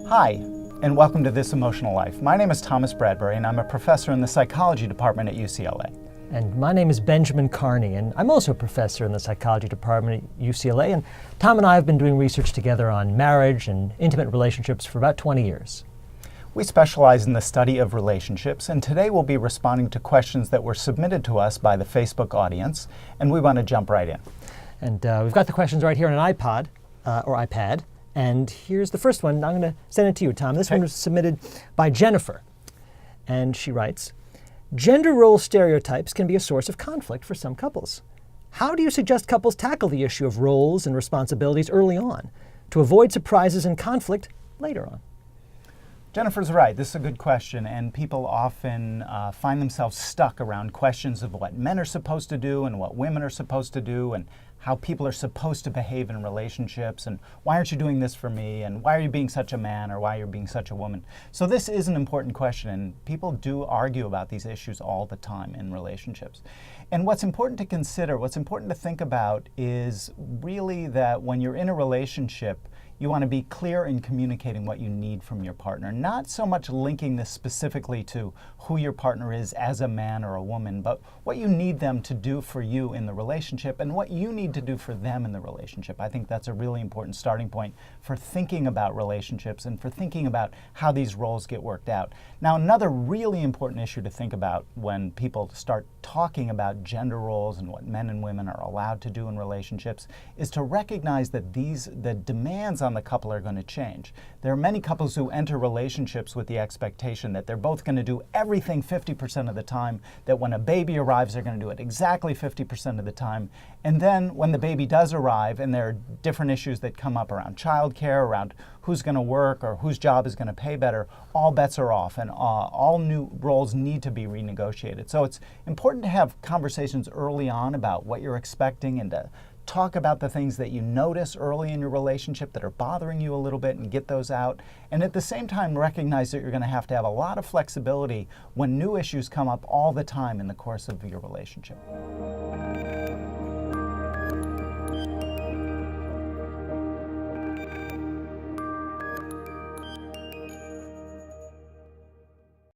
Hi, and welcome to This Emotional Life. My name is Thomas Bradbury, and I'm a professor in the psychology department at UCLA. And my name is Benjamin Carney, and I'm also a professor in the psychology department at UCLA. And Tom and I have been doing research together on marriage and intimate relationships for about 20 years. We specialize in the study of relationships, and today we'll be responding to questions that were submitted to us by the Facebook audience, and we want to jump right in. And we've got the questions right here on an iPod or iPad. And here's the first one. I'm going to send it to you, Tom. This one was submitted by Jennifer. And she writes, gender role stereotypes can be a source of conflict for some couples. How do you suggest couples tackle the issue of roles and responsibilities early on to avoid surprises and conflict later on? Jennifer's right. This is a good question, and people often find themselves stuck around questions of what men are supposed to do and what women are supposed to do and how people are supposed to behave in relationships and why aren't you doing this for me and why are you being such a man or why you're being such a woman. So this is an important question, and people do argue about these issues all the time in relationships. And what's important to consider, what's important to think about is really that when you're in a relationship, you want to be clear in communicating what you need from your partner, not so much linking this specifically to who your partner is as a man or a woman, but what you need them to do for you in the relationship and what you need to do for them in the relationship. I think that's a really important starting point for thinking about relationships and for thinking about how these roles get worked out. Now, another really important issue to think about when people start talking about gender roles and what men and women are allowed to do in relationships is to recognize that the demands on the couple are going to change. There are many couples who enter relationships with the expectation that they're both going to do everything 50% of the time, that when a baby arrives, they're going to do it exactly 50% of the time. And then when the baby does arrive and there are different issues that come up around childcare, around who's going to work or whose job is going to pay better, all bets are off and all new roles need to be renegotiated. So it's important to have conversations early on about what you're expecting and to talk about the things that you notice early in your relationship that are bothering you a little bit and get those out. And at the same time, recognize that you're going to have a lot of flexibility when new issues come up all the time in the course of your relationship.